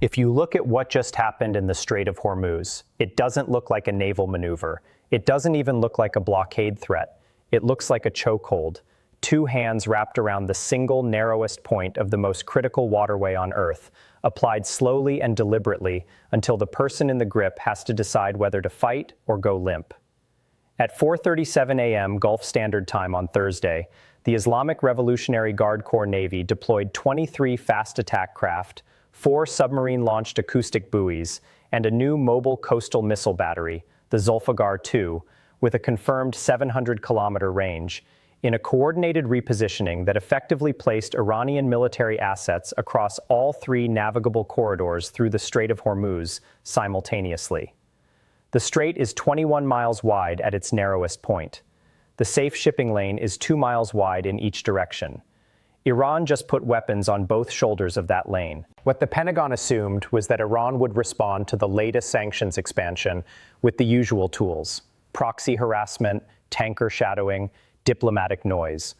If you look at what just happened in the Strait of Hormuz, it doesn't look like a naval maneuver. It doesn't even look like a blockade threat. It looks like a chokehold. Two hands wrapped around the single narrowest point of the most critical waterway on Earth, applied slowly and deliberately until the person in the grip has to decide whether to fight or go limp. At 4:37 a.m. Gulf Standard Time on Thursday, the Islamic Revolutionary Guard Corps Navy deployed 23 fast attack craft, 4 submarine-launched acoustic buoys, and a new mobile coastal missile battery, the Zulfiqar II, with a confirmed 700-kilometer range, in a coordinated repositioning that effectively placed Iranian military assets across all 3 navigable corridors through the Strait of Hormuz simultaneously. The strait is 21 miles wide at its narrowest point. The safe shipping lane is 2 miles wide in each direction. Iran just put weapons on both shoulders of that lane. What the Pentagon assumed was that Iran would respond to the latest sanctions expansion with the usual tools: proxy harassment, tanker shadowing, diplomatic noise.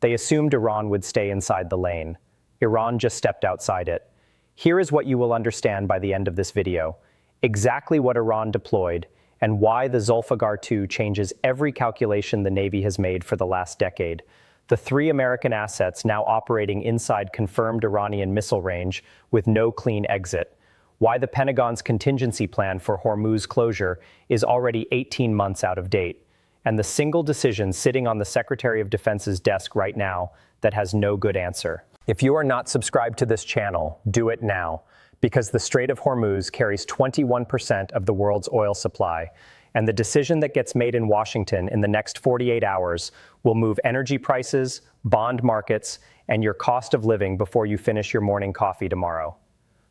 They assumed Iran would stay inside the lane. Iran just stepped outside it. Here is what you will understand by the end of this video: exactly what Iran deployed and why the Zulfiqar II changes every calculation the Navy has made for the last decade. The 3 American assets now operating inside confirmed Iranian missile range with no clean exit. Why the Pentagon's contingency plan for Hormuz closure is already 18 months out of date. And the single decision sitting on the Secretary of Defense's desk right now that has no good answer. If you are not subscribed to this channel, do it now, because the Strait of Hormuz carries 21% of the world's oil supply, and the decision that gets made in Washington in the next 48 hours will move energy prices, bond markets, and your cost of living before you finish your morning coffee tomorrow.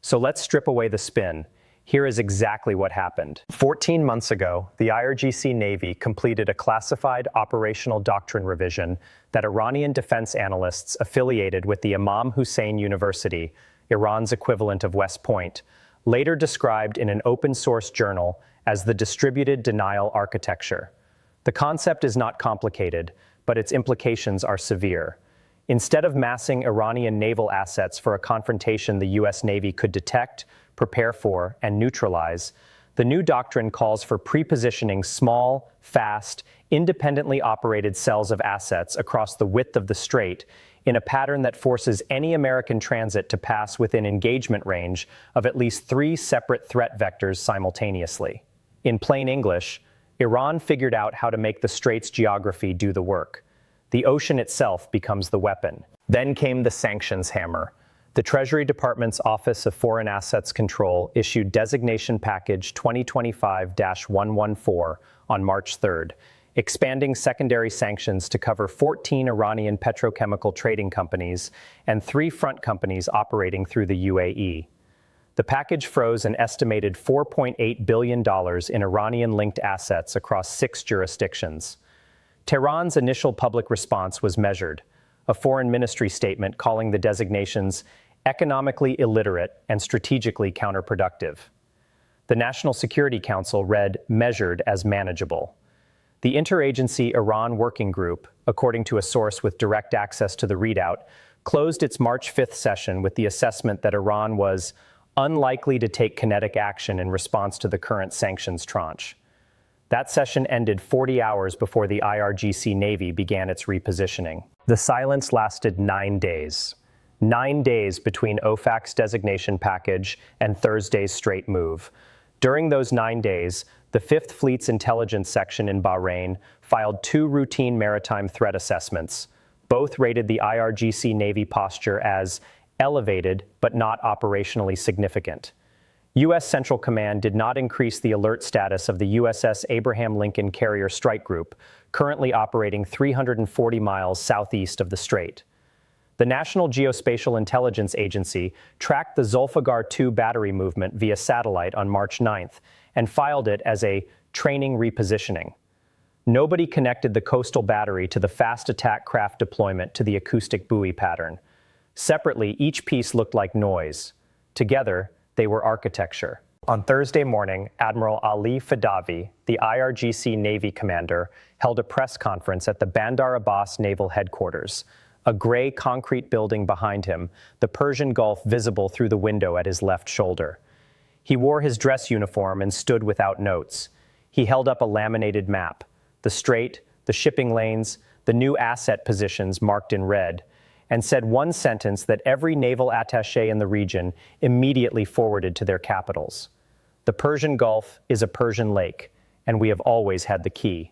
So let's strip away the spin. Here is exactly what happened. 14 months ago, the IRGC Navy completed a classified operational doctrine revision that Iranian defense analysts affiliated with the Imam Hussein University, Iran's equivalent of West Point, later described in an open-source journal as the distributed denial architecture. The concept is not complicated, but its implications are severe. Instead of massing Iranian naval assets for a confrontation the U.S. Navy could detect, prepare for, and neutralize, the new doctrine calls for pre-positioning small, fast, independently operated cells of assets across the width of the strait in a pattern that forces any American transit to pass within engagement range of at least 3 separate threat vectors simultaneously. In plain English, Iran figured out how to make the strait's geography do the work. The ocean itself becomes the weapon. Then came the sanctions hammer. The Treasury Department's Office of Foreign Assets Control issued Designation Package 2025-114 on March 3rd, expanding secondary sanctions to cover 14 Iranian petrochemical trading companies and 3 front companies operating through the UAE. The package froze an estimated $4.8 billion in Iranian-linked assets across 6 jurisdictions. Tehran's initial public response was measured, a foreign ministry statement calling the designations economically illiterate and strategically counterproductive. The National Security Council read measured as manageable. The Interagency Iran Working Group, according to a source with direct access to the readout, closed its March 5th session with the assessment that Iran was unlikely to take kinetic action in response to the current sanctions tranche. That session ended 40 hours before the IRGC Navy began its repositioning. The silence lasted 9 days. 9 days between OFAC's designation package and Thursday's straight move. During those 9 days, the 5th Fleet's intelligence section in Bahrain filed 2 routine maritime threat assessments. Both rated the IRGC Navy posture as elevated but not operationally significant. U.S. Central Command did not increase the alert status of the USS Abraham Lincoln Carrier Strike Group, currently operating 340 miles southeast of the strait. The National Geospatial Intelligence Agency tracked the Zulfiqar II battery movement via satellite on March 9th and filed it as a training repositioning. Nobody connected the coastal battery to the fast attack craft deployment to the acoustic buoy pattern. Separately, each piece looked like noise. Together, they were architecture. On Thursday morning, Admiral Ali Fadavi, the IRGC Navy commander, held a press conference at the Bandar Abbas Naval Headquarters, a gray concrete building behind him, the Persian Gulf visible through the window at his left shoulder. He wore his dress uniform and stood without notes. He held up a laminated map, the strait, the shipping lanes, the new asset positions marked in red, and said one sentence that every naval attaché in the region immediately forwarded to their capitals. The Persian Gulf is a Persian lake, and we have always had the key.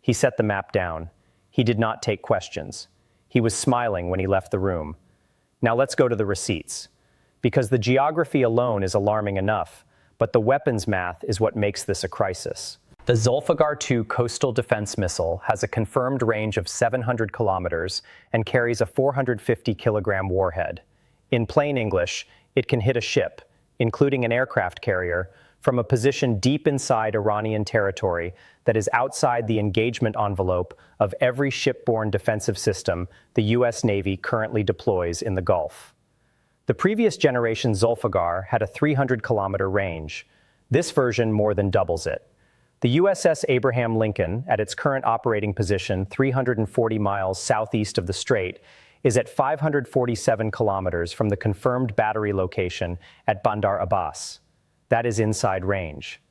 He set the map down. He did not take questions. He was smiling when he left the room. Now let's go to the receipts. Because the geography alone is alarming enough, but the weapons math is what makes this a crisis. The Zulfiqar 2 coastal defense missile has a confirmed range of 700 kilometers and carries a 450-kilogram warhead. In plain English, it can hit a ship, including an aircraft carrier, from a position deep inside Iranian territory that is outside the engagement envelope of every shipborne defensive system the U.S. Navy currently deploys in the Gulf. The previous generation Zulfiqar had a 300-kilometer range. This version more than doubles it. The USS Abraham Lincoln, at its current operating position 340 miles southeast of the strait, is at 547 kilometers from the confirmed battery location at Bandar Abbas. That is inside range.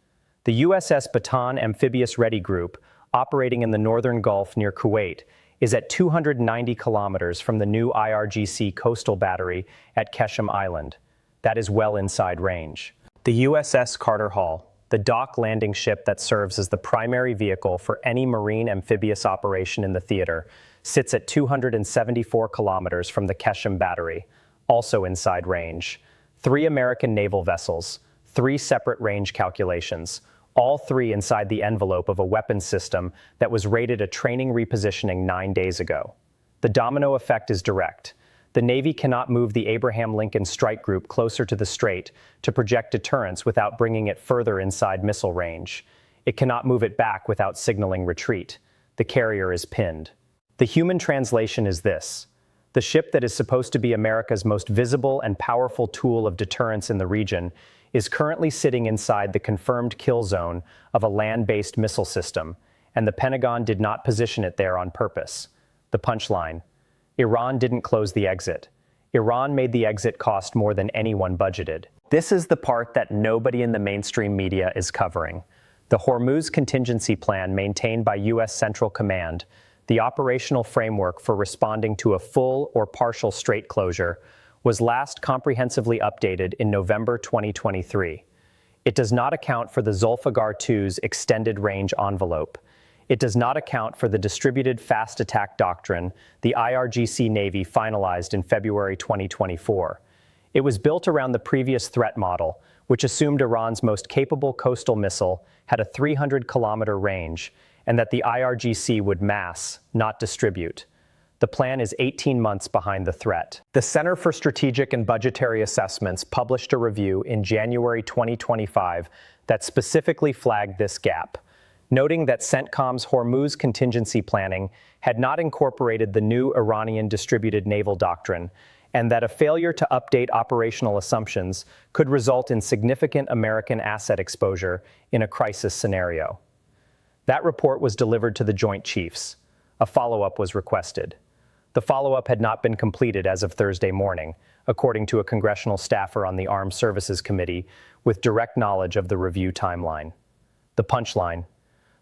The USS Bataan Amphibious Ready Group, operating in the northern Gulf near Kuwait, is at 290 kilometers from the new IRGC coastal battery at Keshem Island. That is well inside range. The USS Carter Hall, the dock landing ship that serves as the primary vehicle for any marine amphibious operation in the theater, sits at 274 kilometers from the Keshem battery, also inside range. 3 American naval vessels, 3 separate range calculations, all 3 inside the envelope of a weapons system that was rated a training repositioning 9 days ago. The domino effect is direct. The Navy cannot move the Abraham Lincoln Strike Group closer to the strait to project deterrence without bringing it further inside missile range. It cannot move it back without signaling retreat. The carrier is pinned. The human translation is this: the ship that is supposed to be America's most visible and powerful tool of deterrence in the region is currently sitting inside the confirmed kill zone of a land-based missile system, and the Pentagon did not position it there on purpose. The punchline: Iran didn't close the exit. Iran made the exit cost more than anyone budgeted. This is the part that nobody in the mainstream media is covering. The Hormuz contingency plan maintained by U.S. Central Command, the operational framework for responding to a full or partial strait closure, was last comprehensively updated in November 2023. It does not account for the Zulfiqar 2's extended range envelope. It does not account for the distributed fast attack doctrine the IRGC Navy finalized in February 2024. It was built around the previous threat model, which assumed Iran's most capable coastal missile had a 300-kilometer range, and that the IRGC would mass, not distribute. The plan is 18 months behind the threat. The Center for Strategic and Budgetary Assessments published a review in January 2025 that specifically flagged this gap, noting that CENTCOM's Hormuz contingency planning had not incorporated the new Iranian distributed naval doctrine, and that a failure to update operational assumptions could result in significant American asset exposure in a crisis scenario. That report was delivered to the Joint Chiefs. A follow-up was requested. The follow-up had not been completed as of Thursday morning, according to a congressional staffer on the Armed Services Committee with direct knowledge of the review timeline. The punchline: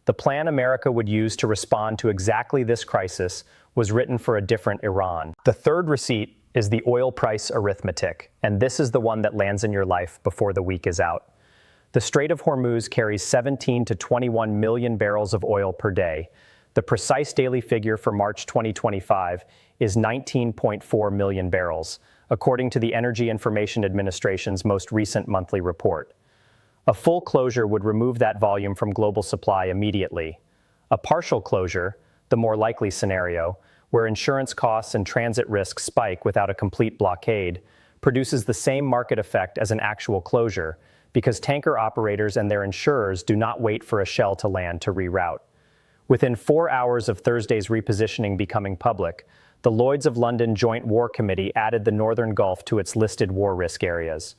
the plan America would use to respond to exactly this crisis was written for a different Iran. The third receipt is the oil price arithmetic, and this is the one that lands in your life before the week is out. The Strait of Hormuz carries 17 to 21 million barrels of oil per day. The precise daily figure for March 2025 is 19.4 million barrels, according to the Energy Information Administration's most recent monthly report. A full closure would remove that volume from global supply immediately. A partial closure, the more likely scenario, where insurance costs and transit risks spike without a complete blockade, produces the same market effect as an actual closure, because tanker operators and their insurers do not wait for a shell to land to reroute. Within 4 hours of Thursday's repositioning becoming public, the Lloyd's of London Joint War Committee added the Northern Gulf to its listed war risk areas.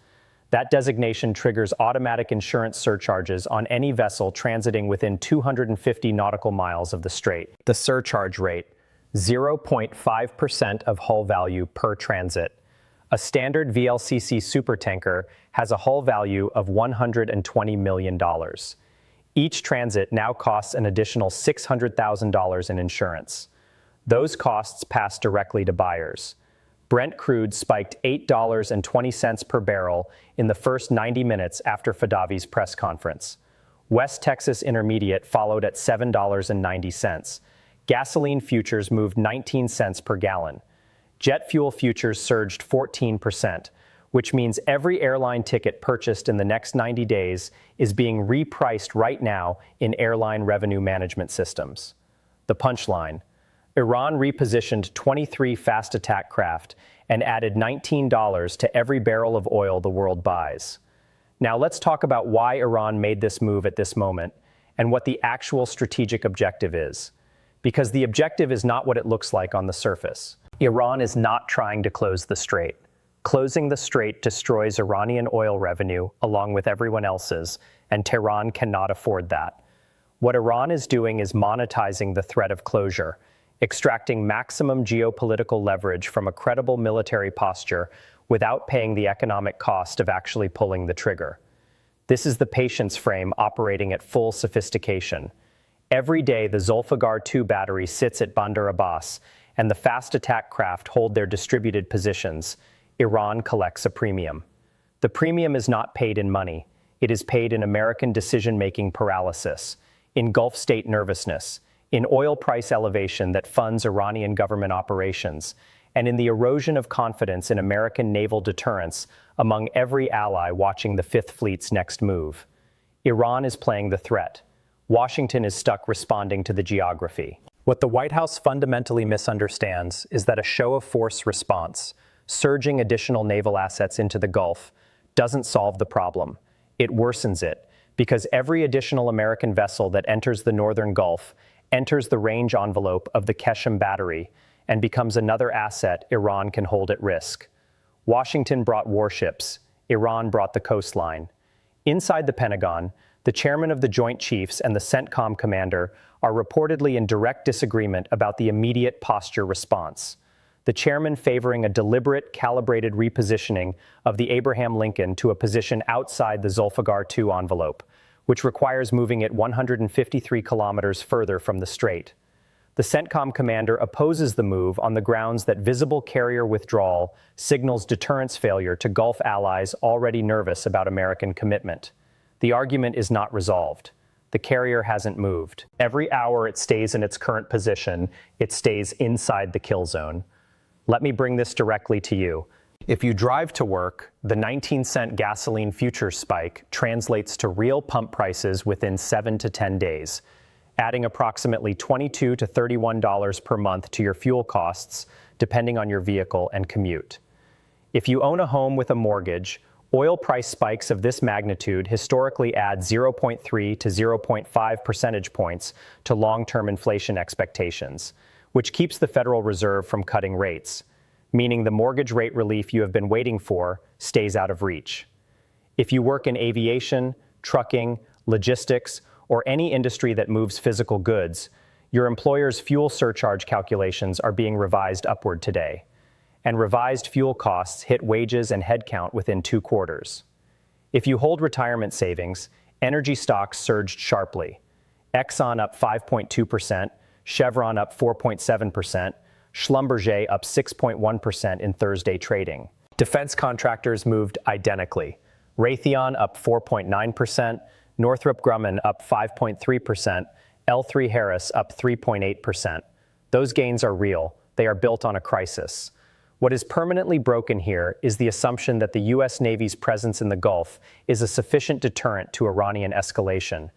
That designation triggers automatic insurance surcharges on any vessel transiting within 250 nautical miles of the strait. The surcharge rate, 0.5% of hull value per transit. A standard VLCC supertanker has a hull value of $120 million. Each transit now costs an additional $600,000 in insurance. Those costs pass directly to buyers. Brent crude spiked $8.20 per barrel in the first 90 minutes after Fadavi's press conference. West Texas Intermediate followed at $7.90. Gasoline futures moved 19 cents per gallon. Jet fuel futures surged 14%, which means every airline ticket purchased in the next 90 days is being repriced right now in airline revenue management systems. The punchline: Iran repositioned 23 fast attack craft and added $19 to every barrel of oil the world buys. Now let's talk about why Iran made this move at this moment and what the actual strategic objective is. Because the objective is not what it looks like on the surface. Iran is not trying to close the strait. Closing the strait destroys Iranian oil revenue along with everyone else's, and Tehran cannot afford that. What Iran is doing is monetizing the threat of closure, extracting maximum geopolitical leverage from a credible military posture without paying the economic cost of actually pulling the trigger. This is the patience frame operating at full sophistication. Every day, the Zulfiqar 2 battery sits at Bandar Abbas, and the fast attack craft hold their distributed positions. Iran collects a premium. The premium is not paid in money. It is paid in American decision-making paralysis, in Gulf state nervousness, in oil price elevation that funds Iranian government operations, and in the erosion of confidence in American naval deterrence among every ally watching the Fifth Fleet's next move. Iran is playing the threat. Washington is stuck responding to the geography. What the White House fundamentally misunderstands is that a show of force response, surging additional naval assets into the Gulf, doesn't solve the problem. It worsens it, because every additional American vessel that enters the northern Gulf enters the range envelope of the Keshem battery and becomes another asset Iran can hold at risk. Washington brought warships. Iran brought the coastline. Inside the Pentagon, the chairman of the Joint Chiefs and the CENTCOM commander are reportedly in direct disagreement about the immediate posture response. The chairman favoring a deliberate, calibrated repositioning of the Abraham Lincoln to a position outside the Zulfiqar 2 envelope, which requires moving it 153 kilometers further from the strait. The CENTCOM commander opposes the move on the grounds that visible carrier withdrawal signals deterrence failure to Gulf allies already nervous about American commitment. The argument is not resolved. The carrier hasn't moved. Every hour it stays in its current position, it stays inside the kill zone. Let me bring this directly to you. If you drive to work, the 19-cent gasoline futures spike translates to real pump prices within 7 to 10 days, adding approximately $22 to $31 per month to your fuel costs, depending on your vehicle and commute. If you own a home with a mortgage, oil price spikes of this magnitude historically add 0.3 to 0.5 percentage points to long-term inflation expectations, which keeps the Federal Reserve from cutting rates, meaning the mortgage rate relief you have been waiting for stays out of reach. If you work in aviation, trucking, logistics, or any industry that moves physical goods, your employer's fuel surcharge calculations are being revised upward today. And revised fuel costs hit wages and headcount within 2 quarters. If you hold retirement savings, energy stocks surged sharply. Exxon up 5.2%, Chevron up 4.7%, Schlumberger up 6.1% in Thursday trading. Defense contractors moved identically. Raytheon up 4.9%, Northrop Grumman up 5.3%, L3 Harris up 3.8%. Those gains are real. They are built on a crisis. What is permanently broken here is the assumption that the U.S. Navy's presence in the Gulf is a sufficient deterrent to Iranian escalation,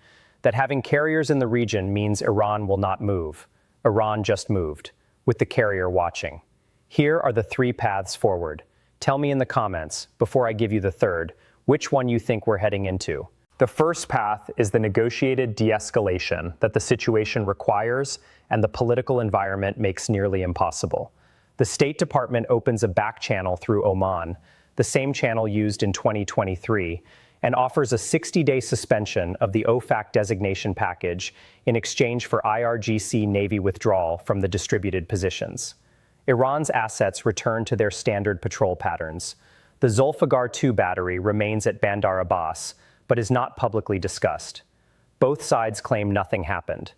that having carriers in the region means Iran will not move. Iran just moved, with the carrier watching. Here are the 3 paths forward. Tell me in the comments, before I give you the third, which one you think we're heading into. The first path is the negotiated de-escalation that the situation requires and the political environment makes nearly impossible. The State Department opens a back channel through Oman, the same channel used in 2023, and offers a 60-day suspension of the OFAC designation package in exchange for IRGC Navy withdrawal from the distributed positions. Iran's assets return to their standard patrol patterns. The Zulfiqar 2 battery remains at Bandar Abbas, but is not publicly discussed. Both sides claim nothing happened.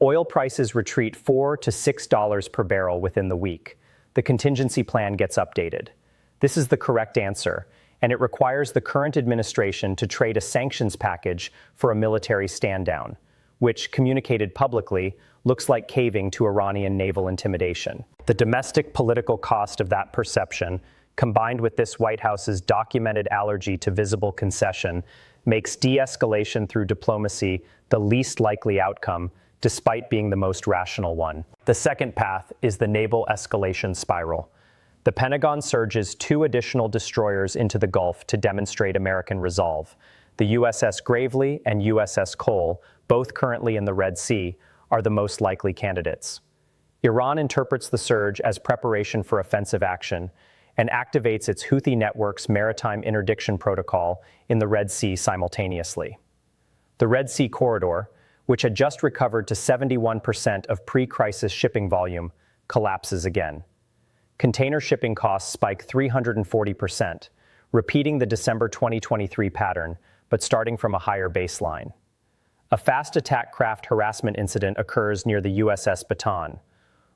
Oil prices retreat $4 to $6 per barrel within the week. The contingency plan gets updated. This is the correct answer, and it requires the current administration to trade a sanctions package for a military stand-down, which, communicated publicly, looks like caving to Iranian naval intimidation. The domestic political cost of that perception, combined with this White House's documented allergy to visible concession, makes de-escalation through diplomacy the least likely outcome, despite being the most rational one. The second path is the naval escalation spiral. The Pentagon surges 2 additional destroyers into the Gulf to demonstrate American resolve. The USS Gravely and USS Cole, both currently in the Red Sea, are the most likely candidates. Iran interprets the surge as preparation for offensive action and activates its Houthi network's maritime interdiction protocol in the Red Sea simultaneously. The Red Sea corridor, which had just recovered to 71% of pre-crisis shipping volume, collapses again. Container shipping costs spike 340%, repeating the December 2023 pattern, but starting from a higher baseline. A fast attack craft harassment incident occurs near the USS Bataan.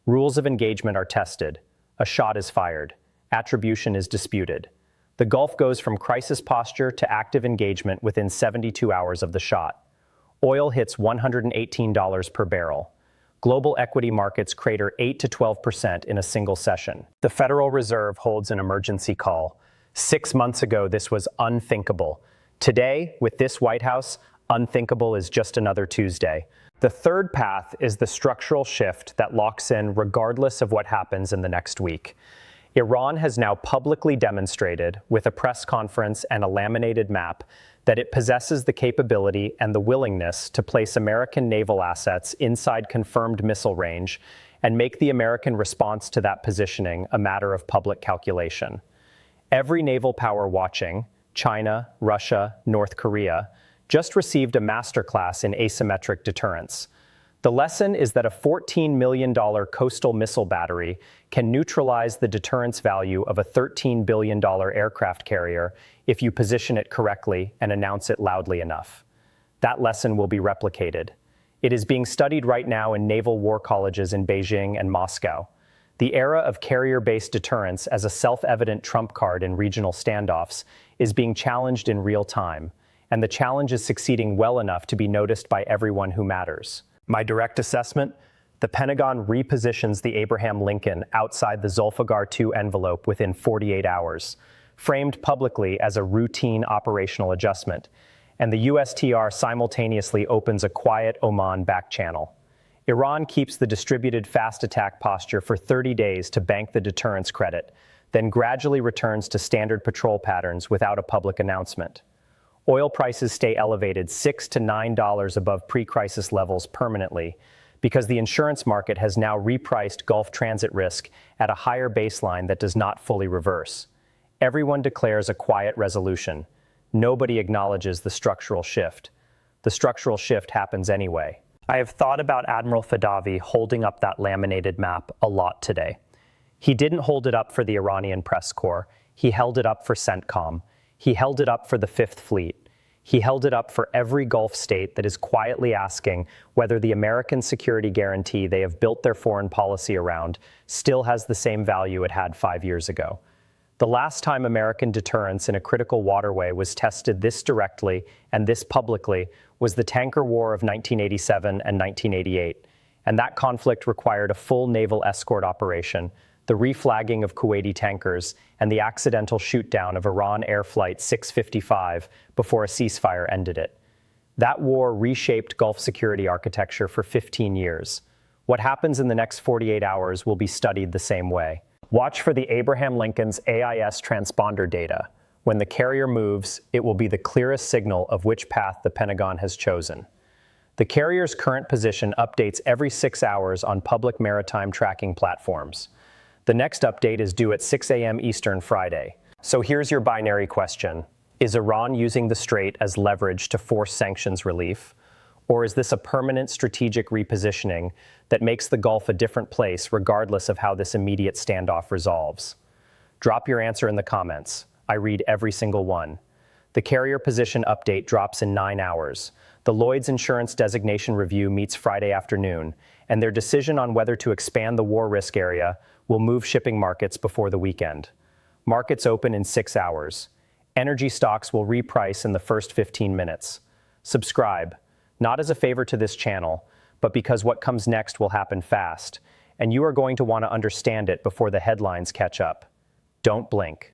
Rules of engagement are tested. A shot is fired. Attribution is disputed. The Gulf goes from crisis posture to active engagement within 72 hours of the shot. Oil hits $118 per barrel. Global equity markets crater 8 to 12% in a single session. The Federal Reserve holds an emergency call. 6 months ago, this was unthinkable. Today, with this White House, unthinkable is just another Tuesday. The third path is the structural shift that locks in regardless of what happens in the next week. Iran has now publicly demonstrated, with a press conference and a laminated map, that it possesses the capability and the willingness to place American naval assets inside confirmed missile range and make the American response to that positioning a matter of public calculation. Every naval power watching, China, Russia, North Korea, just received a masterclass in asymmetric deterrence. The lesson is that a $14 million coastal missile battery can neutralize the deterrence value of a $13 billion aircraft carrier if you position it correctly and announce it loudly enough. That lesson will be replicated. It is being studied right now in naval war colleges in Beijing and Moscow. The era of carrier-based deterrence as a self-evident trump card in regional standoffs is being challenged in real time, and the challenge is succeeding well enough to be noticed by everyone who matters. My direct assessment: the Pentagon repositions the Abraham Lincoln outside the Zulfiqar 2 envelope within 48 hours, framed publicly as a routine operational adjustment, and the USTR simultaneously opens a quiet Oman back channel. Iran keeps the distributed fast attack posture for 30 days to bank the deterrence credit, then gradually returns to standard patrol patterns without a public announcement. Oil prices stay elevated $6 to $9 above pre-crisis levels permanently because the insurance market has now repriced Gulf transit risk at a higher baseline that does not fully reverse. Everyone declares a quiet resolution. Nobody acknowledges the structural shift. The structural shift happens anyway. I have thought about Admiral Fadavi holding up that laminated map a lot today. He didn't hold it up for the Iranian press corps. He held it up for CENTCOM. He held it up for the Fifth Fleet. He held it up for every Gulf state that is quietly asking whether the American security guarantee they have built their foreign policy around still has the same value it had 5 years ago. The last time American deterrence in a critical waterway was tested this directly and this publicly was the tanker war of 1987 and 1988, and that conflict required a full naval escort operation, the reflagging of Kuwaiti tankers, and the accidental shoot-down of Iran Air Flight 655 before a ceasefire ended it. That war reshaped Gulf security architecture for 15 years. What happens in the next 48 hours will be studied the same way. Watch for the Abraham Lincoln's AIS transponder data. When the carrier moves, it will be the clearest signal of which path the Pentagon has chosen. The carrier's current position updates every 6 hours on public maritime tracking platforms. The next update is due at 6 a.m. Eastern Friday. So here's your binary question. Is Iran using the strait as leverage to force sanctions relief? Or is this a permanent strategic repositioning that makes the Gulf a different place regardless of how this immediate standoff resolves? Drop your answer in the comments. I read every single one. The carrier position update drops in 9 hours. The Lloyd's Insurance Designation Review meets Friday afternoon, and their decision on whether to expand the war risk area will move shipping markets before the weekend. Markets open in 6 hours. Energy stocks will reprice in the first 15 minutes. Subscribe, not as a favor to this channel, but because what comes next will happen fast, and you are going to want to understand it before the headlines catch up. Don't blink.